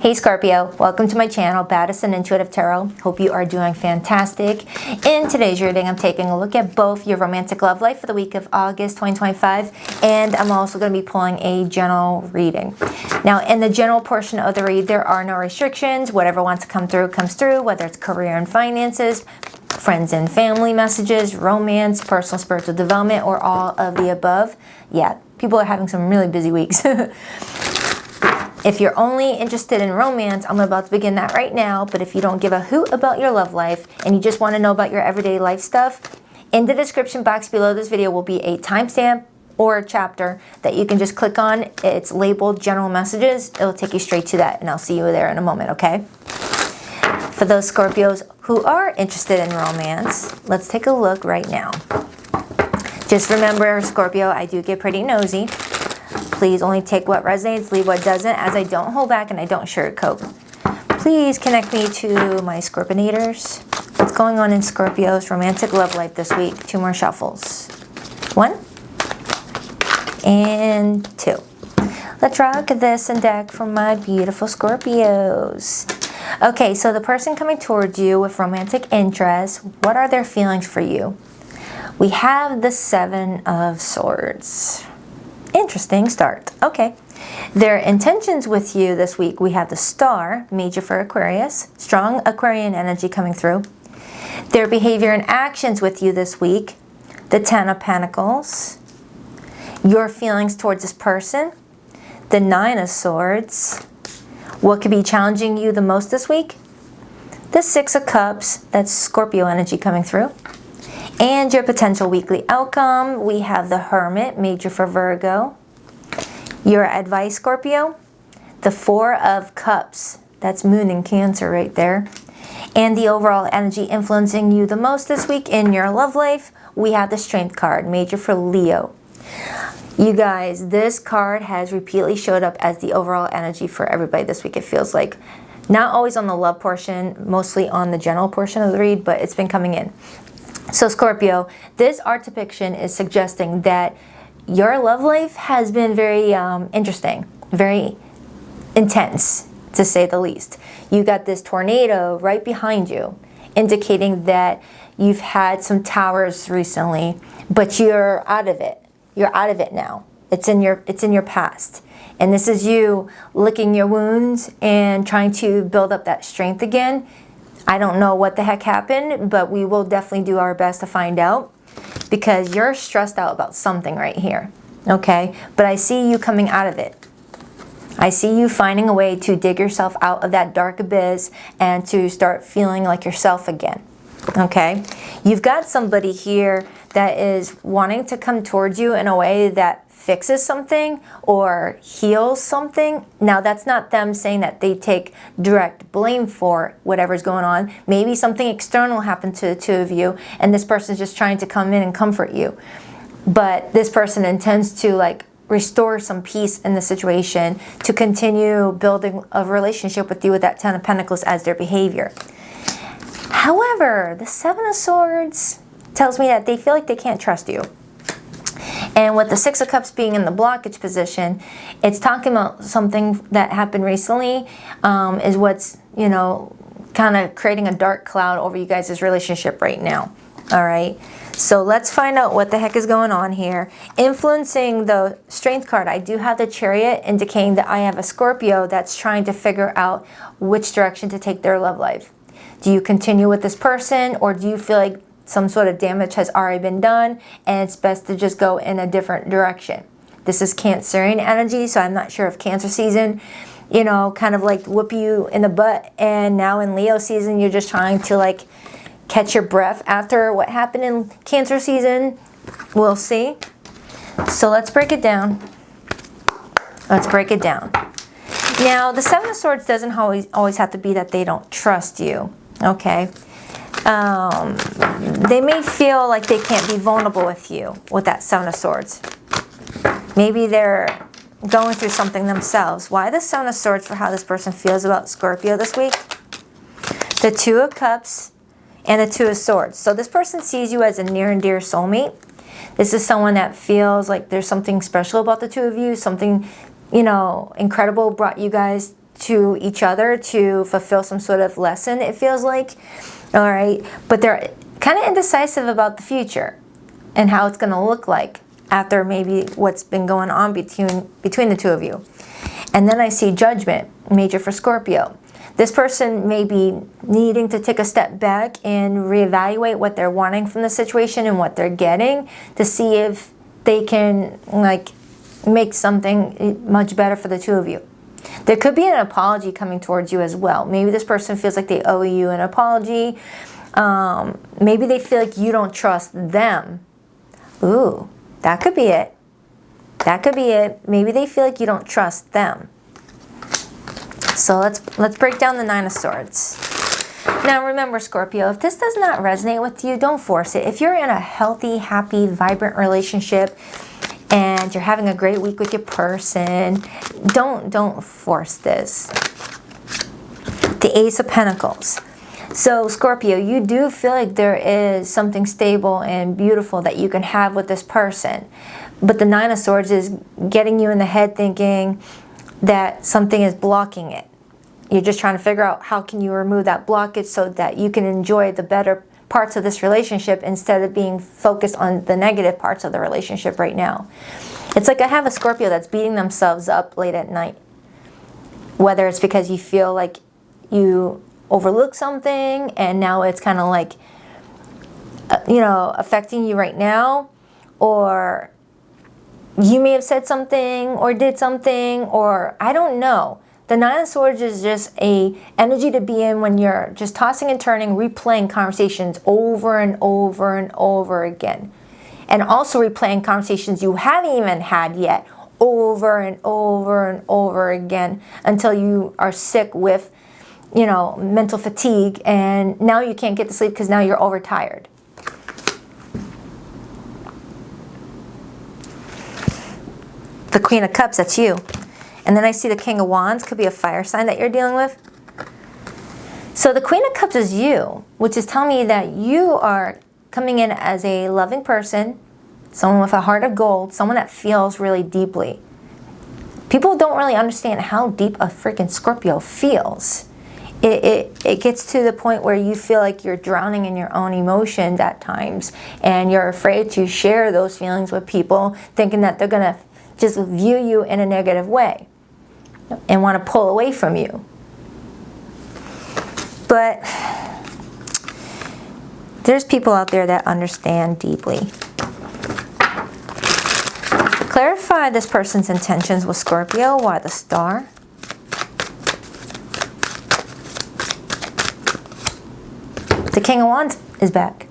Hey Scorpio, welcome to my channel, Baddison Intuitive Tarot. Hope you are doing fantastic. In today's reading, I'm taking a look at both your romantic love life for the week of August 2025, and I'm also going to be pulling a general reading. Now, in the general portion of the read, there are no restrictions. Whatever wants to come through, comes through, whether it's career and finances, friends and family messages, romance, personal spiritual development, or all of the above. Yeah, people are having some really busy weeks. If you're only interested in romance, I'm about to begin that right now. But if you don't give a hoot about your love life and you just want to know about your everyday life stuff, in the description box below this video will be a timestamp or a chapter that you can just click on. It's labeled General Messages. It'll take you straight to that, and I'll see you there in a moment, okay? For those Scorpios who are interested in romance, let's take a look right now. Just remember, Scorpio, I do get pretty nosy. Please only take what resonates, leave what doesn't, as I don't hold back and I don't sugarcoat. Please connect me to my Scorpionators. What's going on in Scorpio's romantic love life this week? 2 more shuffles. 1 and 2. Let's rock this and deck for my beautiful Scorpios. Okay, so the person coming towards you with romantic interest, what are their feelings for you? We have the 7 of Swords. Interesting start. Okay. Their intentions with you this week, we have the Star, major for Aquarius, strong Aquarian energy coming through. Their behavior and actions with you this week, the 10 of Pentacles. Your feelings towards this person, the 9 of Swords. What could be challenging you the most this week? The 6 of Cups, that's Scorpio energy coming through. And your potential weekly outcome, we have the Hermit, major for Virgo. Your advice, Scorpio, the 4 of Cups, that's Moon in Cancer right there. And the overall energy influencing you the most this week in your love life, we have the Strength card, major for Leo. You guys, this card has repeatedly showed up as the overall energy for everybody this week, it feels like. Not always on the love portion, mostly on the general portion of the read, but it's been coming in. So Scorpio, this art depiction is suggesting that your love life has been very interesting, very intense, to say the least. You got this tornado right behind you, indicating that you've had some towers recently, but you're out of it. You're out of it now. It's in your past. And this is you licking your wounds and trying to build up that strength again. I don't know what the heck happened, but we will definitely do our best to find out, because you're stressed out about something right here, okay? But I see you coming out of it. I see you finding a way to dig yourself out of that dark abyss and to start feeling like yourself again, okay? You've got somebody here that is wanting to come towards you in a way that fixes something or heals something. Now, that's not them saying that they take direct blame for whatever's going on. Maybe something external happened to the 2 of you and this person's just trying to come in and comfort you. But this person intends to like restore some peace in the situation, to continue building a relationship with you with that 10 of Pentacles as their behavior. However, the 7 of Swords tells me that they feel like they can't trust you. And with the 6 of Cups being in the blockage position, it's talking about something that happened recently, is what's, you know, kind of creating a dark cloud over you guys' relationship right now. All right. So let's find out what the heck is going on here. Influencing the Strength card, I do have the Chariot, indicating that I have a Scorpio that's trying to figure out which direction to take their love life. Do you continue with this person, or do you feel like some sort of damage has already been done and it's best to just go in a different direction? This is Cancerian energy, so I'm not sure if Cancer season, you know, kind of like whoop you in the butt, and now in Leo season you're just trying to like catch your breath after what happened in Cancer season. We'll see. So let's break it down. Let's break it down. Now, the 7 of Swords doesn't always have to be that they don't trust you, okay? They may feel like they can't be vulnerable with you with that 7 of Swords. Maybe they're going through something themselves. Why the 7 of Swords for how this person feels about Scorpio this week? The 2 of Cups and the 2 of Swords. So this person sees you as a near and dear soulmate. This is someone that feels like there's something special about the 2 of you, something, you know, incredible brought you guys to each other to fulfill some sort of lesson, it feels like. All right, but they're kind of indecisive about the future and how it's going to look like after maybe what's been going on between the two of you. And then I see Judgment, major for Scorpio. This person may be needing to take a step back and reevaluate what they're wanting from the situation and what they're getting to see if they can like make something much better for the two of you. There could be an apology coming towards you as well. Maybe this person feels like they owe you an apology. Maybe they feel like you don't trust them. Ooh, that could be it. That could be it. Maybe they feel like you don't trust them. So let's break down the Nine of Swords. Now remember, Scorpio, if this does not resonate with you, don't force it. If you're in a healthy, happy, vibrant relationship and you're having a great week with your person, don't force this. The Ace of Pentacles. So Scorpio, you do feel like there is something stable and beautiful that you can have with this person. But the Nine of Swords is getting you in the head thinking that something is blocking it. You're just trying to figure out how can you remove that blockage so that you can enjoy the better parts of this relationship instead of being focused on the negative parts of the relationship right now. It's like I have a Scorpio that's beating themselves up late at night. Whether it's because you feel like you overlooked something and now it's kind of like, affecting you right now, or you may have said something or did something, or I don't know. The Nine of Swords is just a energy to be in when you're just tossing and turning, replaying conversations over and over and over again. And also replaying conversations you haven't even had yet over and over and over again until you are sick with, mental fatigue, and now you can't get to sleep because now you're overtired. The Queen of Cups, that's you. And then I see the King of Wands, could be a fire sign that you're dealing with. So the Queen of Cups is you, which is telling me that you are coming in as a loving person, someone with a heart of gold, someone that feels really deeply. People don't really understand how deep a freaking Scorpio feels. It gets to the point where you feel like you're drowning in your own emotions at times, and you're afraid to share those feelings with people, thinking that they're going to just view you in a negative way and want to pull away from you. But there's people out there that understand deeply. Clarify this person's intentions with Scorpio. Why the Star? The King of Wands is back.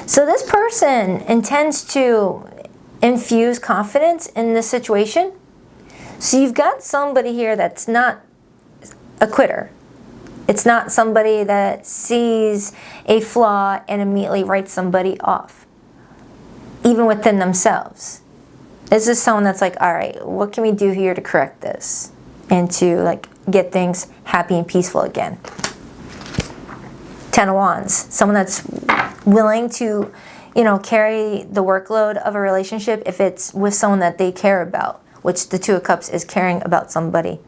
So this person intends to infuse confidence in this situation. So you've got somebody here that's not a quitter. It's not somebody that sees a flaw and immediately writes somebody off, even within themselves. This is someone that's like, all right, what can we do here to correct this and to get things happy and peaceful again? Ten of Wands, someone that's willing to carry the workload of a relationship if it's with someone that they care about, which the Two of Cups is caring about somebody.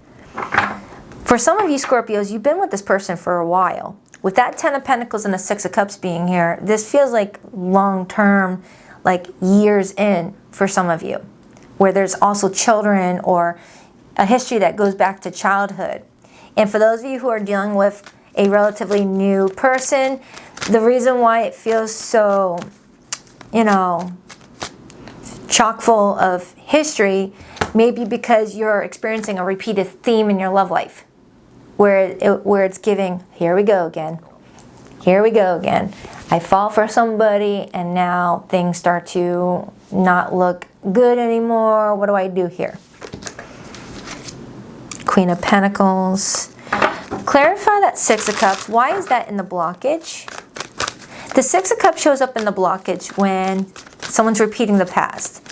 For some of you Scorpios, you've been with this person for a while. With that Ten of Pentacles and the Six of Cups being here, this feels like long-term, like years in for some of you, where there's also children or a history that goes back to childhood. And for those of you who are dealing with a relatively new person, the reason why it feels so chock full of history may be because you're experiencing a repeated theme in your love life, where it's giving, here we go again. Here we go again. I fall for somebody and now things start to not look good anymore. What do I do here? Queen of Pentacles. Clarify that Six of Cups. Why is that in the blockage? The Six of Cups shows up in the blockage when someone's repeating the past,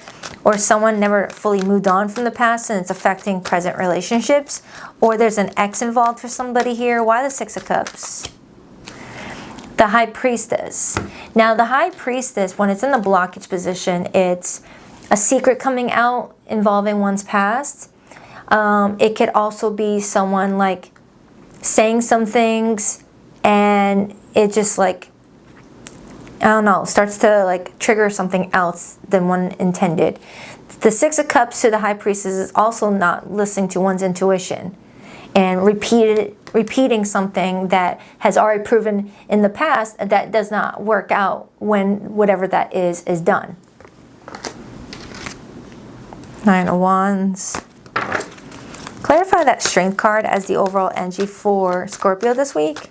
or someone never fully moved on from the past and it's affecting present relationships, or there's an ex involved for somebody here. Why the Six of Cups? The High Priestess. Now the High Priestess, when it's in the blockage position, it's a secret coming out involving one's past. It could also be someone like saying some things and it just like, I don't know, starts to like trigger something else than one intended. The Six of Cups to the High Priestess is also not listening to one's intuition and repeating something that has already proven in the past that does not work out when whatever that is done. Nine of Wands. Clarify that Strength card as the overall energy for Scorpio this week.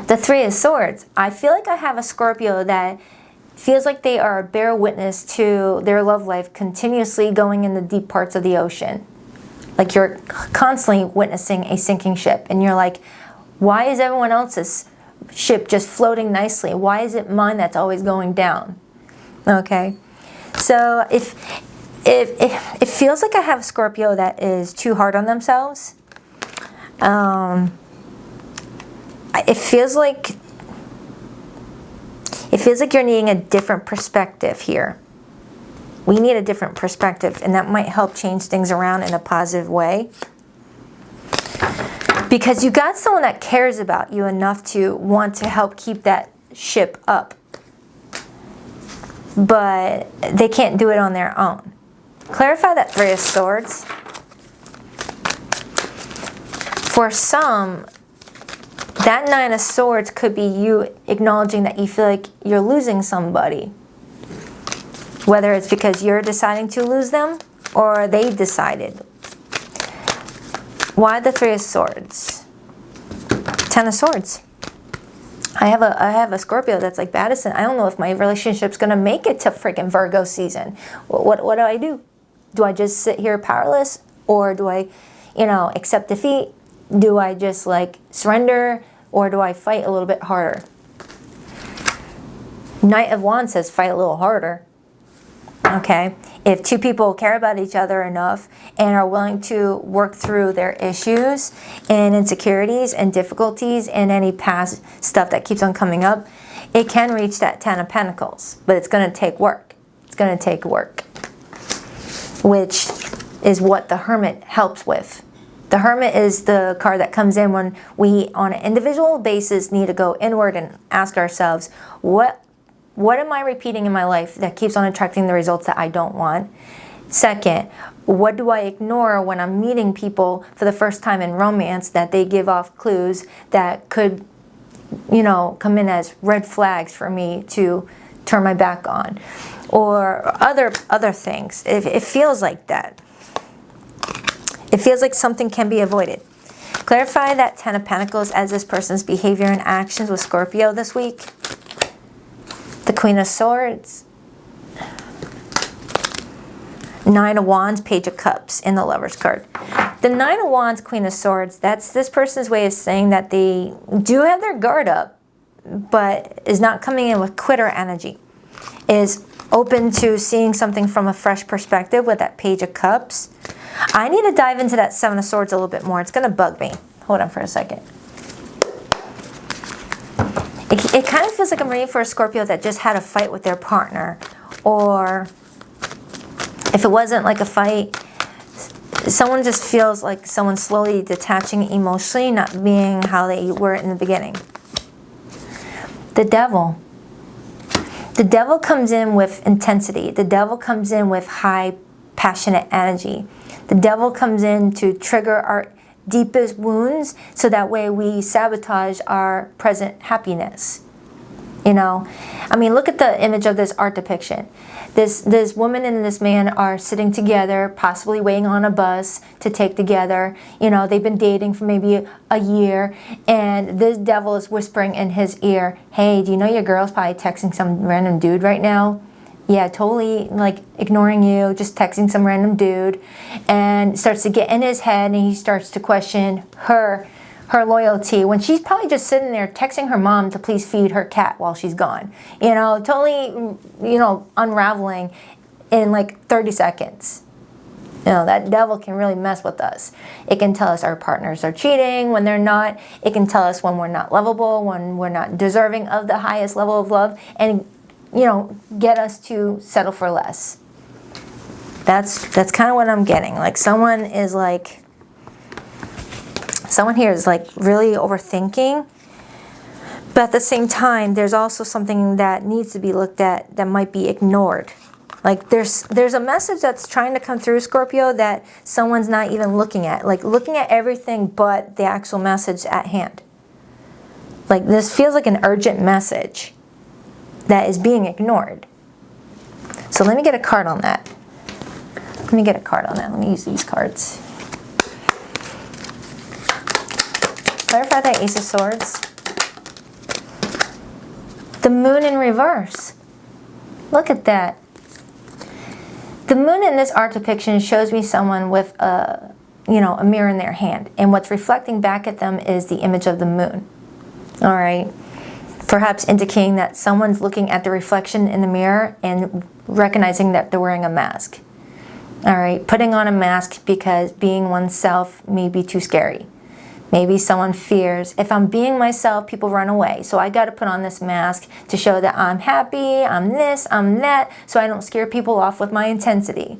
The Three of Swords. I feel like I have a Scorpio that feels like they are a bear witness to their love life continuously going in the deep parts of the ocean. Like you're constantly witnessing a sinking ship and you're like, why is everyone else's ship just floating nicely? Why is it mine that's always going down? Okay. So if it feels like I have a Scorpio that is too hard on themselves, it feels like you're needing a different perspective here. We need a different perspective, and that might help change things around in a positive way. Because you got someone that cares about you enough to want to help keep that ship up. But they can't do it on their own. Clarify that Three of Swords. For some, that Nine of Swords could be you acknowledging that you feel like you're losing somebody. Whether it's because you're deciding to lose them or they decided. Why the Three of Swords? Ten of Swords. I have a Scorpio that's like Baddison. I don't know if my relationship's going to make it to freaking Virgo season. What do I do? Do I just sit here powerless? Or do I, accept defeat? Do I just like surrender? Or do I fight a little bit harder? Knight of Wands says fight a little harder. Okay, if two people care about each other enough and are willing to work through their issues and insecurities and difficulties and any past stuff that keeps on coming up, it can reach that Ten of Pentacles. But it's going to take work. It's going to take work, which is what the Hermit helps with. The Hermit is the card that comes in when we, on an individual basis, need to go inward and ask ourselves, what am I repeating in my life that keeps on attracting the results that I don't want? Second, what do I ignore when I'm meeting people for the first time in romance that they give off clues that could, come in as red flags for me to turn my back on? Or other things. It feels like that. It feels like something can be avoided. Clarify that Ten of Pentacles as this person's behavior and actions with Scorpio this week. The Queen of Swords, Nine of Wands, Page of Cups in the Lover's card. The Nine of Wands, Queen of Swords, that's this person's way of saying that they do have their guard up, but is not coming in with quitter energy. Is open to seeing something from a fresh perspective with that Page of Cups. I need to dive into that Seven of Swords a little bit more. It's going to bug me. Hold on for a second. It kind of feels like I'm ready for a Scorpio that just had a fight with their partner. Or if it wasn't like a fight, someone just feels like someone slowly detaching emotionally, not being how they were in the beginning. The Devil. The Devil comes in with intensity. The Devil comes in with high passionate energy. The Devil comes in to trigger our deepest wounds so that way we sabotage our present happiness. I mean, look at the image of this art depiction. This woman and this man are sitting together, possibly waiting on a bus to take together. They've been dating for maybe a year, and this devil is whispering in his ear, hey, do you know your girl's probably texting some random dude right now? Yeah, totally like ignoring you, just texting some random dude, and starts to get in his head and he starts to question her loyalty when she's probably just sitting there texting her mom to please feed her cat while she's gone. Totally, unraveling in like 30 seconds. That devil can really mess with us. It can tell us our partners are cheating when they're not. It can tell us when we're not lovable, when we're not deserving of the highest level of love, and get us to settle for less. That's kind of what I'm getting. Like someone here is like really overthinking. But at the same time, there's also something that needs to be looked at that might be ignored. Like there's a message that's trying to come through, Scorpio, that someone's not even looking at. Like looking at everything but the actual message at hand. Like this feels like an urgent message that is being ignored. So let me get a card on that. Let me use these cards. Clarify that Ace of Swords. The Moon in reverse. Look at that. The Moon in this art depiction shows me someone with a mirror in their hand. And what's reflecting back at them is the image of the moon. All right. Perhaps indicating that someone's looking at the reflection in the mirror and recognizing that they're wearing a mask. All right. Putting on a mask because being oneself may be too scary. Maybe someone fears, if I'm being myself, people run away. So I got to put on this mask to show that I'm happy, I'm this, I'm that, so I don't scare people off with my intensity.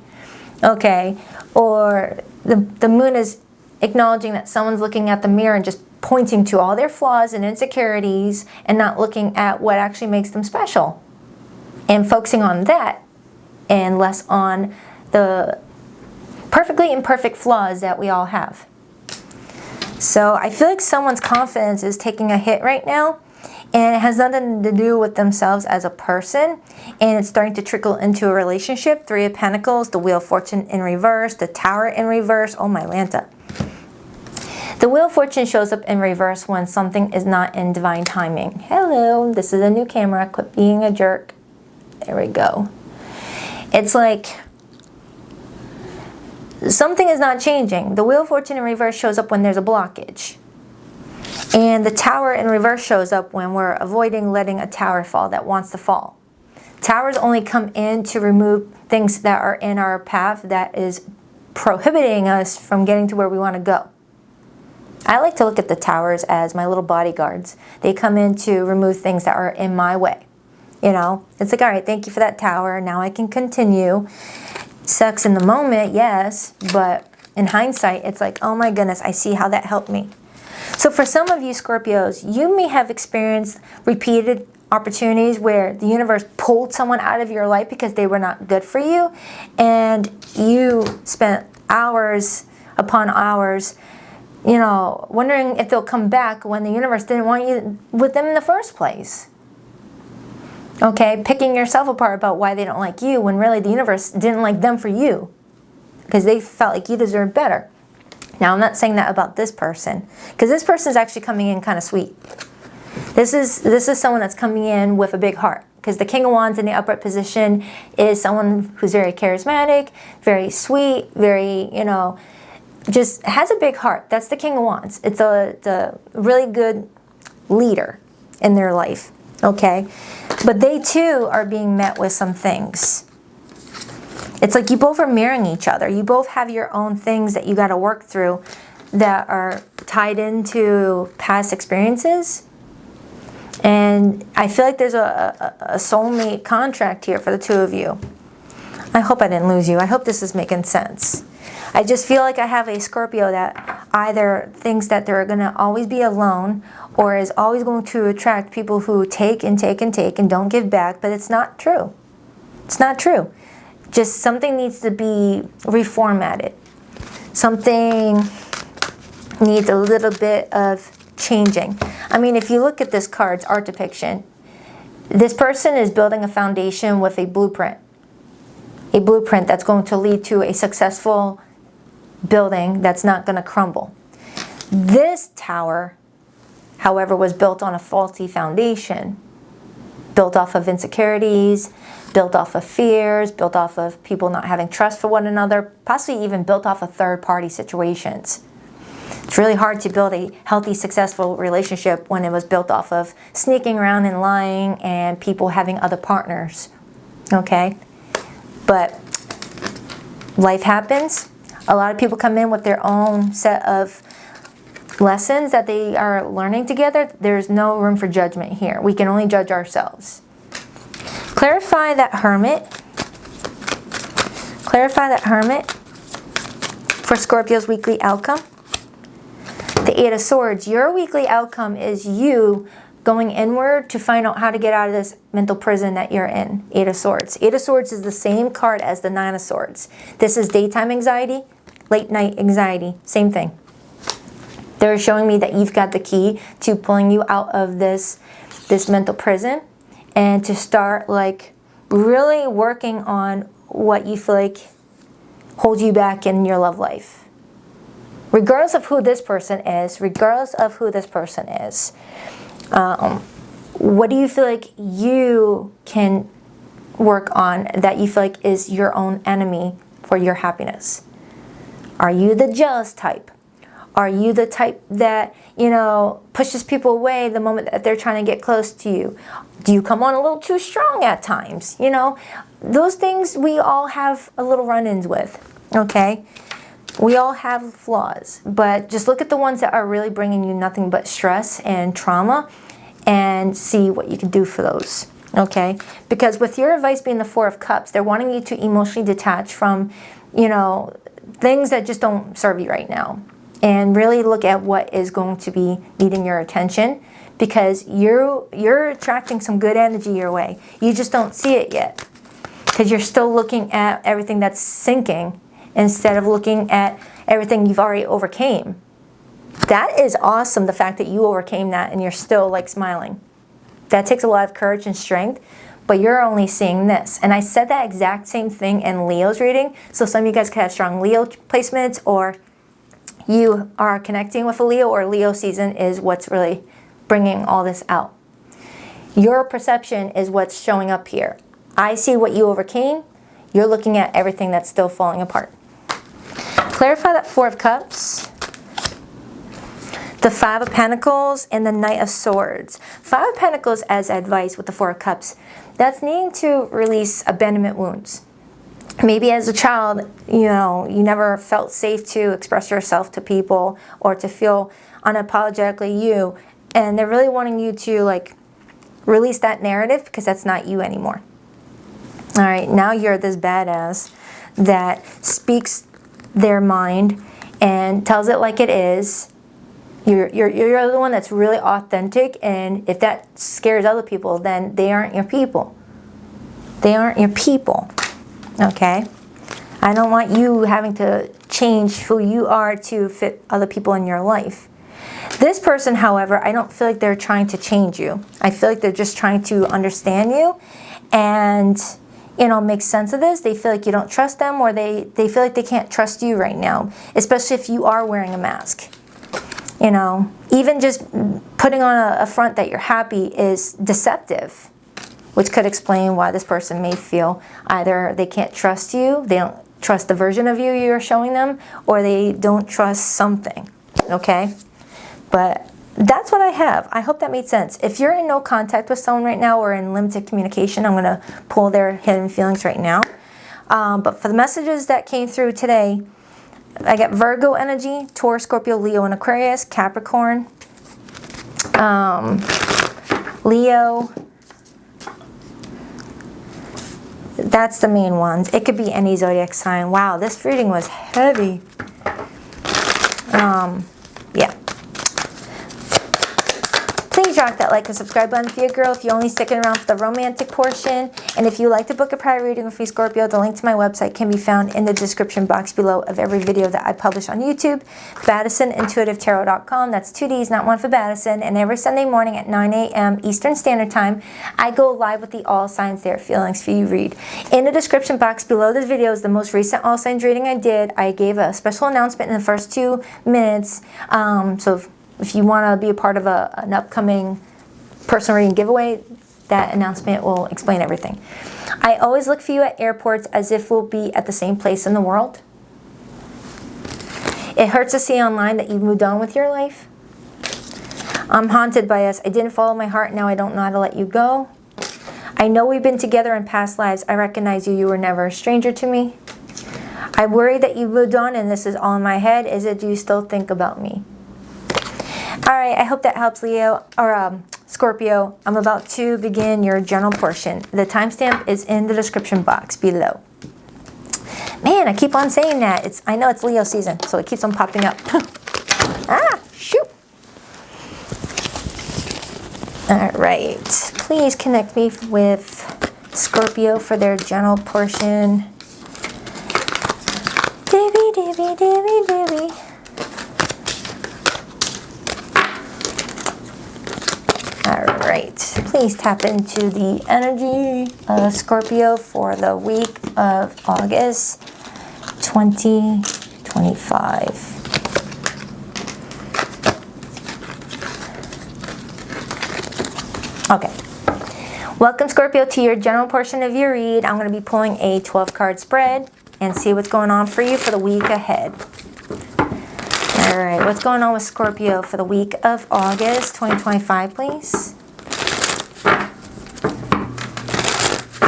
Okay? Or the moon is acknowledging that someone's looking at the mirror and just pointing to all their flaws and insecurities and not looking at what actually makes them special. And focusing on that and less on the perfectly imperfect flaws that we all have. So I feel like someone's confidence is taking a hit right now, and it has nothing to do with themselves as a person, and it's starting to trickle into a relationship. Three of Pentacles, the Wheel of Fortune in reverse, the Tower in reverse. Oh my Lanta. The Wheel of Fortune shows up in reverse when something is not in divine timing. Hello, this is a new camera. Quit being a jerk. There we go. It's like something is not changing. The Wheel of Fortune in reverse shows up when there's a blockage. And the Tower in reverse shows up when we're avoiding letting a tower fall that wants to fall. Towers only come in to remove things that are in our path that is prohibiting us from getting to where we want to go. I like to look at the towers as my little bodyguards. They come in to remove things that are in my way. You know, it's like, all right, thank you for that tower. Now I can continue. Sucks in the moment, yes, but in hindsight, it's like, oh my goodness, I see how that helped me. So for some of you Scorpios, you may have experienced repeated opportunities where the universe pulled someone out of your life because they were not good for you, and you spent hours upon hours, you know, wondering if they'll come back when the universe didn't want you with them in the first place. Okay, picking yourself apart about why they don't like you when really the universe didn't like them for you because they felt like you deserved better. Now, I'm not saying that about this person because this person is actually coming in kind of sweet. This is someone that's coming in with a big heart because the King of Wands in the upright position is someone who's very charismatic, very sweet, very, you know, just has a big heart. That's the King of Wands. It's a really good leader in their life. Okay, but they too are being met with some things. It's like you both are mirroring each other. You both have your own things that you got to work through that are tied into past experiences. And I feel like there's a soulmate contract here for the two of you. I hope I didn't lose you. I hope this is making sense. I just feel like I have a Scorpio that either thinks that they're going to always be alone or is always going to attract people who take and take and take and don't give back, but it's not true. It's not true. Just something needs to be reformatted. Something needs a little bit of changing. I mean, if you look at this card's art depiction, this person is building a foundation with a blueprint. A blueprint that's going to lead to a successful building that's not going to crumble. This tower, however, was built on a faulty foundation, built off of insecurities, built off of fears, built off of people not having trust for one another, possibly even built off of third-party situations. It's really hard to build a healthy, successful relationship when it was built off of sneaking around and lying and people having other partners, okay? But life happens. A lot of people come in with their own set of lessons that they are learning together. There's no room for judgment here. We can only judge ourselves. Clarify that Hermit. Clarify that Hermit for Scorpio's weekly outcome. The Eight of Swords, your weekly outcome is you going inward to find out how to get out of this mental prison that you're in. Eight of Swords. Eight of Swords is the same card as the Nine of Swords. This is daytime anxiety, late night anxiety, same thing. They're showing me that you've got the key to pulling you out of this mental prison and to start like really working on what you feel like holds you back in your love life. Regardless of who this person is, what do you feel like you can work on that you feel like is your own enemy for your happiness? Are you the jealous type? Are you the type that, you know, pushes people away the moment that they're trying to get close to you? Do you come on a little too strong at times? You know, those things we all have a little run-ins with, okay? We all have flaws, but just look at the ones that are really bringing you nothing but stress and trauma and see what you can do for those, okay? Because with your advice being the Four of Cups, they're wanting you to emotionally detach from, you know, things that just don't serve you right now. And really look at what is going to be needing your attention, because you're attracting some good energy your way. You just don't see it yet because you're still looking at everything that's sinking instead of looking at everything you've already overcame. That is awesome, the fact that you overcame that and you're still like smiling. That takes a lot of courage and strength, but you're only seeing this. And I said that exact same thing in Leo's reading, so some of you guys could have strong Leo placements, or you are connecting with a Leo, or Leo season is what's really bringing all this out. Your perception is what's showing up here. I see what you overcame. You're looking at everything that's still falling apart. Clarify that Four of Cups, the Five of Pentacles, and the Knight of Swords. Five of Pentacles as advice with the Four of Cups. That's needing to release abandonment wounds. Maybe as a child, you know, you never felt safe to express yourself to people or to feel unapologetically you. And they're really wanting you to like release that narrative because that's not you anymore. All right, now you're this badass that speaks their mind and tells it like it is. You're the one that's really authentic, and if that scares other people, then they aren't your people. They aren't your people, okay? I don't want you having to change who you are to fit other people in your life. This person, however, I don't feel like they're trying to change you. I feel like they're just trying to understand you and, you know, make sense of this. They feel like you don't trust them, or they feel like they can't trust you right now, especially if you are wearing a mask. You know, even just putting on a front that you're happy is deceptive, which could explain why this person may feel either they can't trust you, they don't trust the version of you you're showing them, or they don't trust something, okay? But that's what I have. I hope that made sense. If you're in no contact with someone right now or in limited communication, I'm going to pull their hidden feelings right now. But for the messages that came through today, I got Virgo energy, Taurus, Scorpio, Leo, and Aquarius, Capricorn, Leo. That's the main ones. It could be any zodiac sign. Wow, this reading was heavy. Yeah. Please rock that like and subscribe button for your girl if you're only sticking around for the romantic portion. And if you like to book a private reading with me, Scorpio, the link to my website can be found in the description box below of every video that I publish on YouTube. BaddisonIntuitiveTarot.com. That's 2 D's, not one, for Baddison. And every Sunday morning at 9 a.m. Eastern Standard Time, I go live with the All Signs Their Feelings for You read. In the description box below this video is the most recent All Signs reading I did. I gave a special announcement in the first 2 minutes. So if you want to be a part of an upcoming personal reading giveaway, that announcement will explain everything. I always look for you at airports as if we'll be at the same place in the world. It hurts to see online that you've moved on with your life. I'm haunted by us. I didn't follow my heart. Now I don't know how to let you go. I know we've been together in past lives. I recognize you. You were never a stranger to me. I worry that you moved on and this is all in my head. Is it, do you still think about me? All right, I hope that helps, Leo, or Scorpio. I'm about to begin your general portion. The timestamp is in the description box below. Man, I keep on saying that. I know it's Leo season, so it keeps on popping up. Ah, shoot. All right. Please connect me with Scorpio for their general portion. Divvy, divvy, divvy, divvy. All right. Please tap into the energy of Scorpio for the week of August 2025. Okay. Welcome, Scorpio, to your general portion of your read. I'm going to be pulling a 12-card spread and see what's going on for you for the week ahead. All right, what's going on with Scorpio for the week of August 2025, please?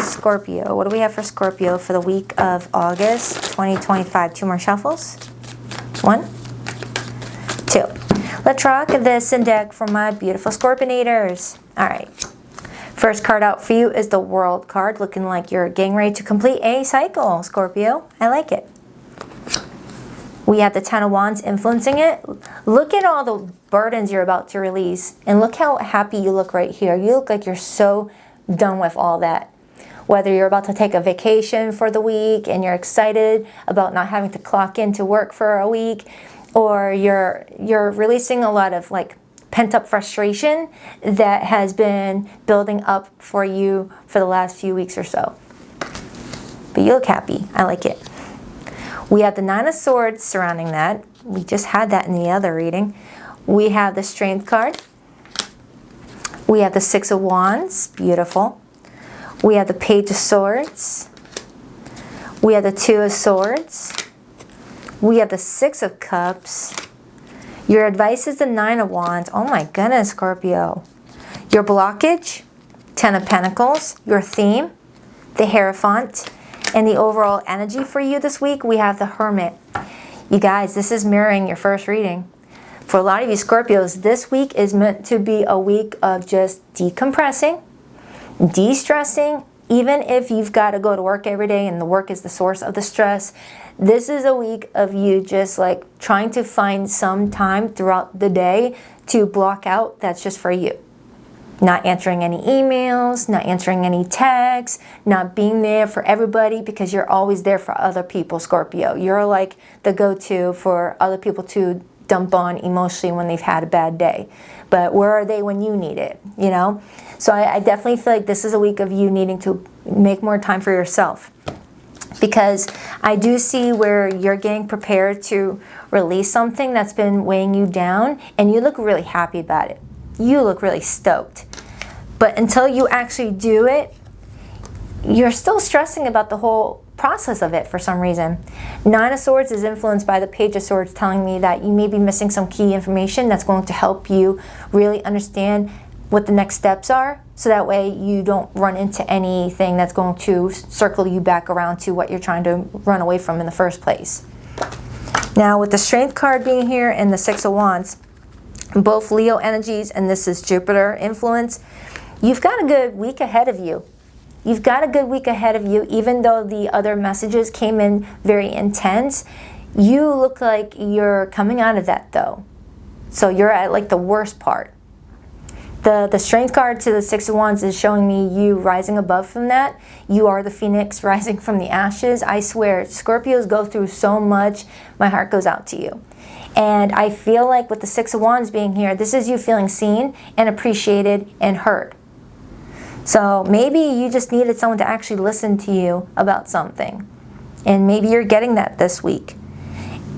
Scorpio, what do we have for Scorpio for the week of August 2025? 2 more shuffles. 1, 2. Let's rock this deck for my beautiful Scorpionators. All right. First card out for you is the World card, looking like you're getting ready to complete a cycle, Scorpio. I like it. We have the 10 of Wands influencing it. Look at all the burdens you're about to release. And look how happy you look right here. You look like you're so done with all that. Whether you're about to take a vacation for the week and you're excited about not having to clock into work for a week, or you're releasing a lot of like pent-up frustration that has been building up for you for the last few weeks or so. But you look happy. I like it. We have the 9 of Swords surrounding that. We just had that in the other reading. We have the Strength card. We have the 6 of Wands. Beautiful. We have the Page of Swords. We have the 2 of Swords. We have the 6 of Cups. Your advice is the 9 of Wands. Oh my goodness, Scorpio. Your blockage, 10 of Pentacles. Your theme, the Hierophant. And the overall energy for you this week, we have the Hermit. You guys, this is mirroring your first reading. For a lot of you Scorpios, this week is meant to be a week of just decompressing, de-stressing. Even if you've got to go to work every day and the work is the source of the stress, this is a week of you just like trying to find some time throughout the day to block out that's just for you. Not answering any emails, not answering any texts, not being there for everybody because you're always there for other people, Scorpio. You're like the go-to for other people to dump on emotionally when they've had a bad day. But where are they when you need it, you know? So I definitely feel like this is a week of you needing to make more time for yourself. Because I do see where you're getting prepared to release something that's been weighing you down, and you look really happy about it. You look really stoked. But until you actually do it, you're still stressing about the whole process of it for some reason. 9 of Swords is influenced by the Page of Swords, telling me that you may be missing some key information that's going to help you really understand what the next steps are, so that way you don't run into anything that's going to circle you back around to what you're trying to run away from in the first place. Now with the Strength card being here and the 6 of Wands, both Leo energies, and this is Jupiter influence, you've got a good week ahead of you. You've got a good week ahead of you, even though the other messages came in very intense. You look like you're coming out of that though. So you're at like the worst part. The Strength card to the 6 of Wands is showing me you rising above from that. You are the phoenix rising from the ashes. I swear, Scorpios go through so much. My heart goes out to you. And I feel like with the 6 of Wands being here, this is you feeling seen and appreciated and heard. So maybe you just needed someone to actually listen to you about something. And maybe you're getting that this week.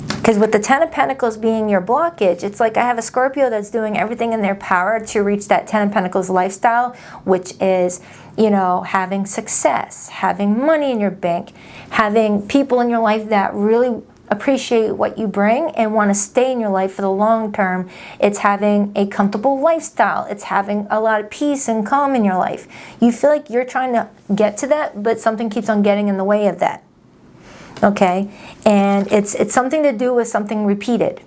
Because with the 10 of Pentacles being your blockage, it's like I have a Scorpio that's doing everything in their power to reach that 10 of Pentacles lifestyle, which is, you know, having success, having money in your bank, having people in your life that really appreciate what you bring and want to stay in your life for the long term. It's having a comfortable lifestyle. It's having a lot of peace and calm in your life. You feel like you're trying to get to that, but something keeps on getting in the way of that. Okay, and it's something to do with something repeated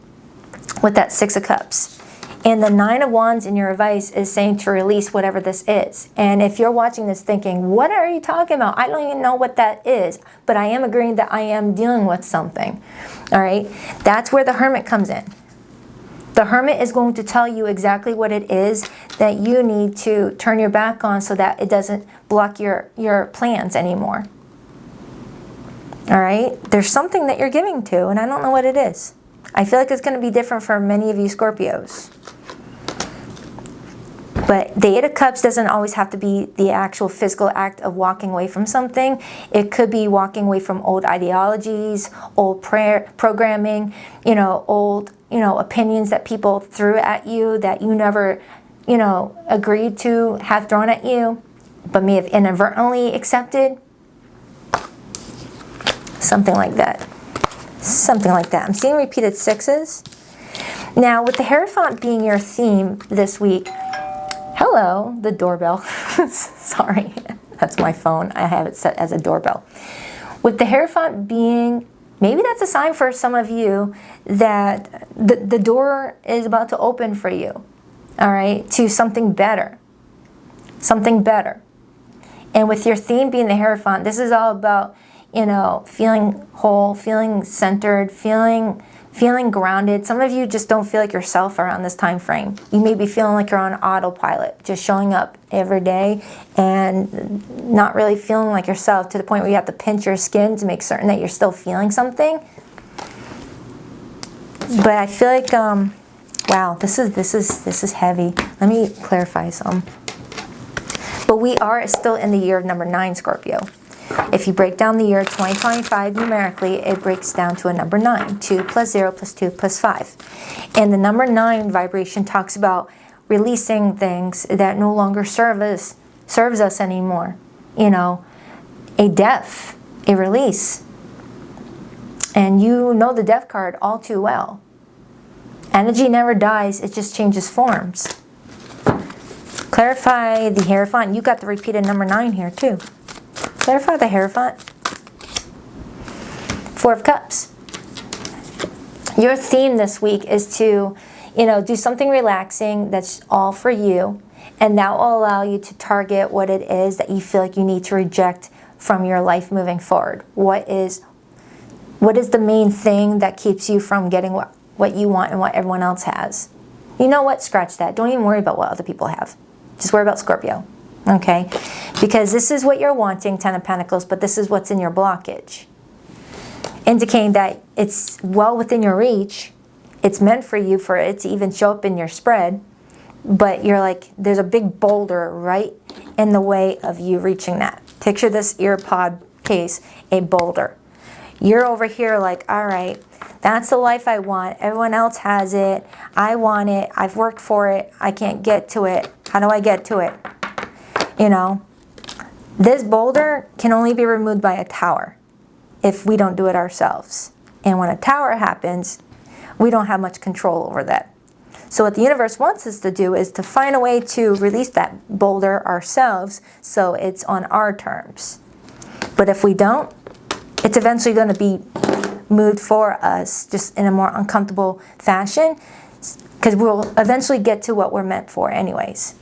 with that 6 of Cups. And the Nine of Wands in your advice is saying to release whatever this is. And if you're watching this thinking, what are you talking about? I don't even know what that is. But I am agreeing that I am dealing with something. All right? That's where the Hermit comes in. The Hermit is going to tell you exactly what it is that you need to turn your back on so that it doesn't block your plans anymore. All right? There's something that you're giving to, and I don't know what it is. I feel like it's going to be different for many of you Scorpios. But the Eight of Cups doesn't always have to be the actual physical act of walking away from something. It could be walking away from old ideologies, old programming, old, opinions that people threw at you that you never, agreed to have thrown at you, but may have inadvertently accepted. Something like that. Something like that. I'm seeing repeated sixes. Now, with the Hierophant being your theme this week, hello, the doorbell. Sorry, that's my phone. I have it set as a doorbell. With the Hierophant being, maybe that's a sign for some of you that the door is about to open for you, all right, to something better. Something better. And with your theme being the Hierophant, this is all about, feeling whole, feeling centered, feeling grounded. Some of you just don't feel like yourself around this time frame. You may be feeling like you're on autopilot, just showing up every day and not really feeling like yourself, to the point where you have to pinch your skin to make certain that you're still feeling something. But I feel like, wow, this is heavy. Let me clarify some. But we are still in the year of number 9, Scorpio. If you break down the year 2025 numerically, it breaks down to a number 9. 2 plus 0 plus 2 plus 5. And the number 9 vibration talks about releasing things that no longer serves us anymore. A death, a release. And you know the death card all too well. Energy never dies, it just changes forms. Clarify the Hierophant. You got the repeated number 9 here too. Clarify the Hierophant. 4 of Cups. Your theme this week is to, do something relaxing that's all for you. And that will allow you to target what it is that you feel like you need to reject from your life moving forward. What is the main thing that keeps you from getting what you want and what everyone else has? You know what? Scratch that. Don't even worry about what other people have. Just worry about Scorpio. Okay? Because this is what you're wanting, 10 of Pentacles, but this is what's in your blockage. Indicating that it's well within your reach. It's meant for you, for it to even show up in your spread. But you're like, there's a big boulder right in the way of you reaching that. Picture this ear pod case, a boulder. You're over here like, all right, that's the life I want. Everyone else has it. I want it. I've worked for it. I can't get to it. How do I get to it? This boulder can only be removed by a tower if we don't do it ourselves. And when a tower happens, we don't have much control over that. So what the universe wants us to do is to find a way to release that boulder ourselves so it's on our terms. But if we don't, it's eventually going to be moved for us, just in a more uncomfortable fashion, because we'll eventually get to what we're meant for anyways.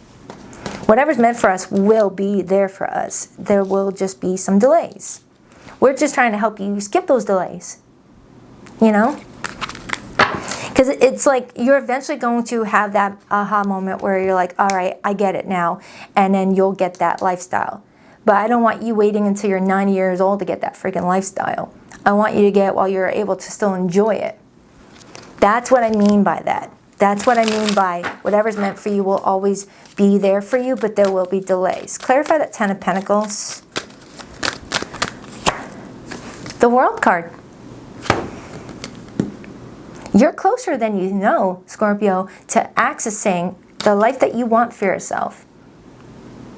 Whatever's meant for us will be there for us. There will just be some delays. We're just trying to help you skip those delays. Because it's like you're eventually going to have that aha moment where you're like, all right, I get it now. And then you'll get that lifestyle. But I don't want you waiting until you're 90 years old to get that freaking lifestyle. I want you to get it while you're able to still enjoy it. That's what I mean by that. That's what I mean by whatever's meant for you will always be there for you, but there will be delays. Clarify that 10 of Pentacles. The World card. You're closer than you know, Scorpio, to accessing the life that you want for yourself.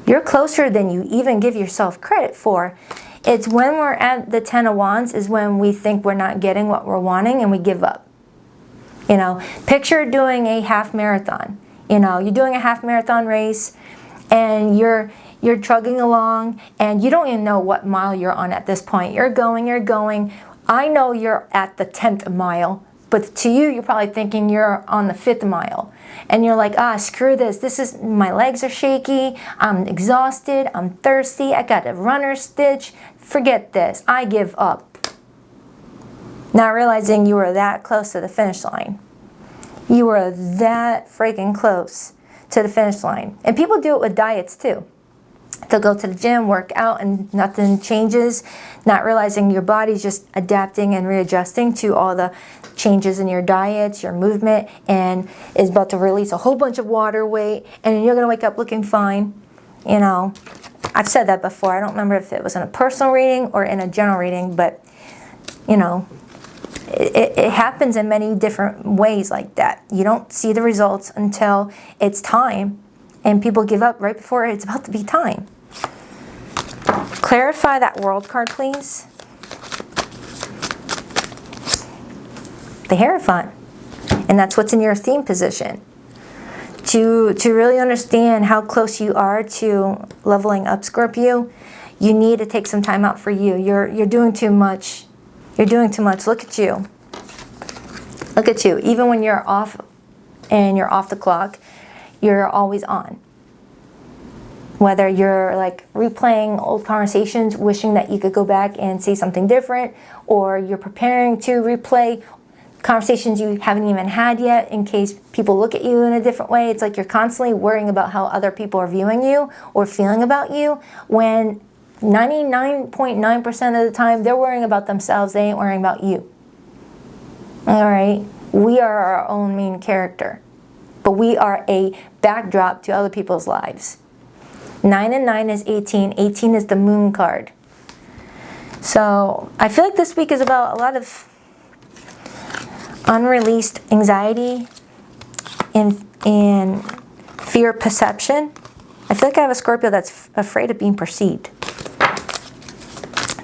You're closer than you even give yourself credit for. It's when we're at the 10 of Wands is when we think we're not getting what we're wanting and we give up. Picture doing a half marathon. You're doing a half marathon race and you're trugging along and you don't even know what mile you're on at this point. You're going. I know you're at the 10th mile But to you, you're probably thinking you're on the 5th mile. And you're like, screw this. My legs are shaky. I'm exhausted. I'm thirsty. I got a runner's stitch. Forget this. I give up. Not realizing you were that close to the finish line. You were that freaking close to the finish line. And people do it with diets too. They'll go to the gym, work out, and nothing changes, not realizing your body's just adapting and readjusting to all the changes in your diets, your movement, and is about to release a whole bunch of water weight, and you're going to wake up looking fine. You know, I've said that before. I don't remember if it was in a personal reading or in a general reading, but, you know, it happens in many different ways like that. You don't see the results until it's time, and people give up right before it's about to be time. Clarify that World card, please. The Hierophant. And that's what's in your theme position. To really understand how close you are to leveling up, Scorpio, you need to take some time out for you. You're doing too much. You're doing too much. Look at you. Look at you. Even when you're off and you're off the clock, you're always on. Whether you're like replaying old conversations, wishing that you could go back and say something different, or you're preparing to replay conversations you haven't even had yet in case people look at you in a different way. It's like you're constantly worrying about how other people are viewing you or feeling about you, when 99.9% of the time they're worrying about themselves. They ain't worrying about you. All right? We are our own main character, but we are a backdrop to other people's lives. 9 and 9 is 18. 18 is the moon card. So I feel like this week is about a lot of unreleased anxiety and fear perception. I feel like I have a Scorpio that's afraid of being perceived.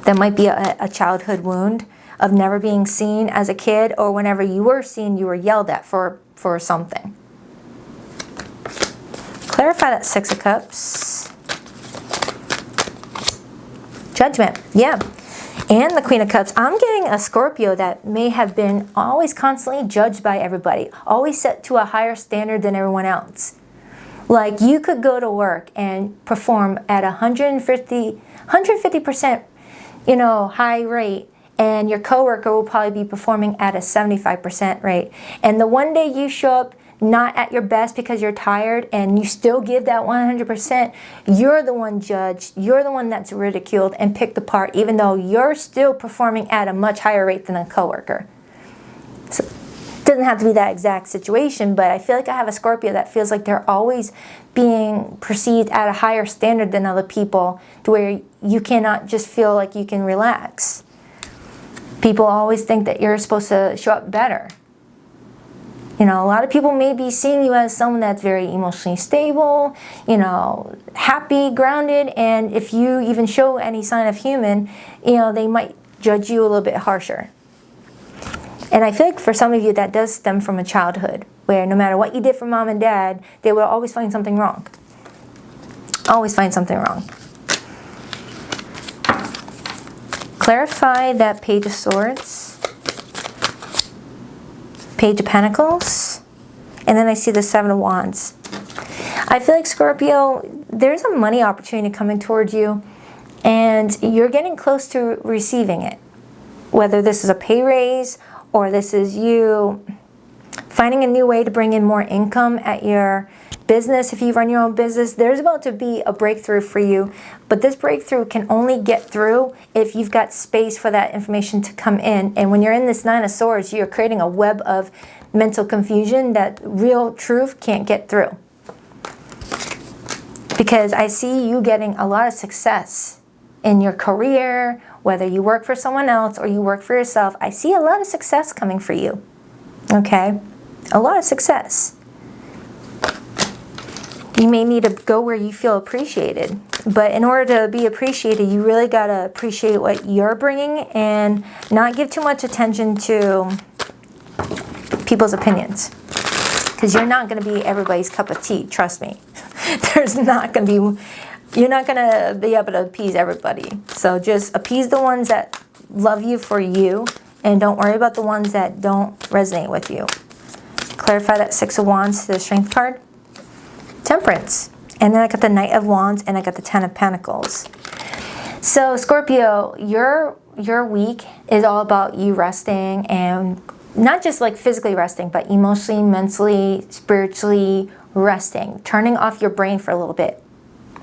That might be a childhood wound of never being seen as a kid, or whenever you were seen, you were yelled at for something. Clarify that 6 of Cups. Judgment, yeah. And the Queen of Cups. I'm getting a Scorpio that may have been always constantly judged by everybody, always set to a higher standard than everyone else. Like, you could go to work and perform at 150%, you know, high rate, and your coworker will probably be performing at a 75% rate. And the one day you show up not at your best because you're tired and you still give that 100%, you're the one judged, you're the one that's ridiculed and picked apart, even though you're still performing at a much higher rate than a coworker. So it doesn't have to be that exact situation, but I feel like I have a Scorpio that feels like they're always being perceived at a higher standard than other people, to where you cannot just feel like you can relax. People always think that you're supposed to show up better. You know, a lot of people may be seeing you as someone that's very emotionally stable, you know, happy, grounded, and if you even show any sign of human, you know, they might judge you a little bit harsher. And I feel like for some of you that does stem from a childhood, where no matter what you did for mom and dad, they will always find something wrong. Always find something wrong. Clarify that Page of Swords. Page of Pentacles, and then I see the 7 of Wands. I feel like, Scorpio, there's a money opportunity coming towards you, and you're getting close to receiving it. Whether this is a pay raise, or this is you finding a new way to bring in more income at your business. If you run your own business, there's about to be a breakthrough for you, but this breakthrough can only get through if you've got space for that information to come in. And when you're in this 9 of Swords, you're creating a web of mental confusion that real truth can't get through. Because I see you getting a lot of success in your career, whether you work for someone else or you work for yourself. I see a lot of success coming for you. Okay? A lot of success. You may need to go where you feel appreciated. But in order to be appreciated, you really got to appreciate what you're bringing and not give too much attention to people's opinions. Because you're not going to be everybody's cup of tea, trust me. There's not going to be, you're not going to be able to appease everybody. So just appease the ones that love you for you And don't worry about the ones that don't resonate with you. Clarify that Six of Wands to the Strength card. Temperance. And then I got the Knight of Wands and I got the Ten of Pentacles. So Scorpio, your week is all about you resting, and not just like physically resting, but emotionally, mentally, spiritually resting. Turning off your brain for a little bit.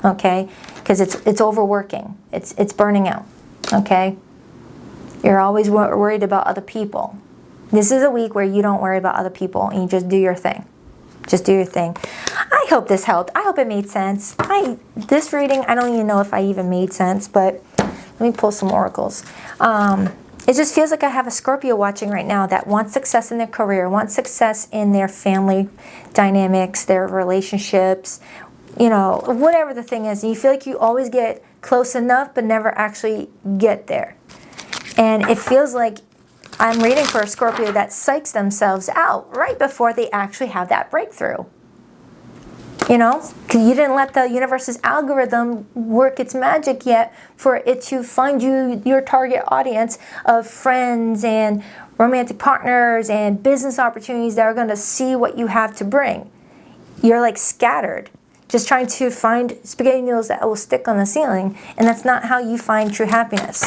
Okay? Because it's overworking. It's burning out. Okay? You're always worried about other people. This is a week where you don't worry about other people and you just do your thing. Just do your thing. I hope this helped. I hope it made sense. This reading, I don't even know if I even made sense, but let me pull some oracles. It just feels like I have a Scorpio watching right now that wants success in their career, wants success in their family dynamics, their relationships, you know, whatever the thing is. And you feel like you always get close enough but never actually get there. And it feels like I'm reading for a Scorpio that psychs themselves out right before they actually have that breakthrough. You know, because you didn't let the universe's algorithm work its magic yet for it to find you your target audience of friends and romantic partners and business opportunities that are going to see what you have to bring. You're like scattered, just trying to find spaghetti noodles that will stick on the ceiling, and that's not how you find true happiness.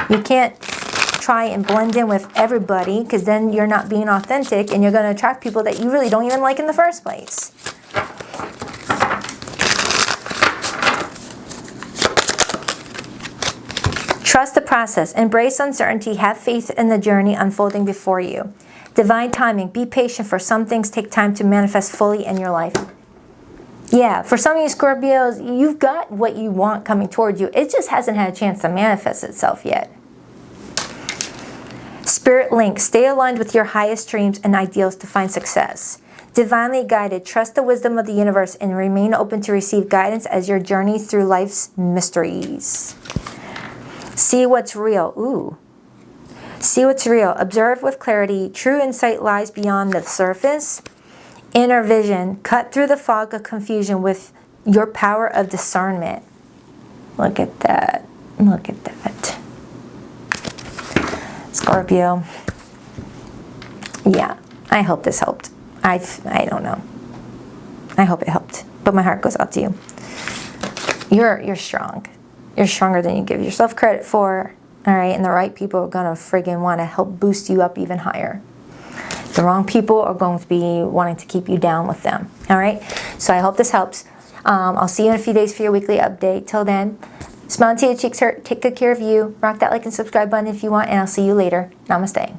You can't try and blend in with everybody, because then you're not being authentic and you're going to attract people that you really don't even like in the first place. Trust the process. Embrace uncertainty. Have faith in the journey unfolding before you. Divine timing. Be patient, for some things take time to manifest fully in your life. Yeah, for some of you Scorpios, you've got what you want coming toward you. It just hasn't had a chance to manifest itself yet. Spirit link. Stay aligned with your highest dreams and ideals to find success. Divinely guided. Trust the wisdom of the universe and remain open to receive guidance as your journey through life's mysteries. See what's real. Ooh. See what's real. Observe with clarity. True insight lies beyond the surface. Inner vision. Cut through the fog of confusion with your power of discernment. Look at that. Look at that. Scorpio. Yeah, I hope this helped. I don't know. I hope it helped. But my heart goes out to you. You're strong. You're stronger than you give yourself credit for. All right, and the right people are gonna friggin' want to help boost you up even higher. The wrong people are going to be wanting to keep you down with them. All right, so I hope this helps. I'll see you in a few days for your weekly update. Till then, smile until your cheeks hurt. Take good care of you. Rock that like and subscribe button if you want, and I'll see you later. Namaste.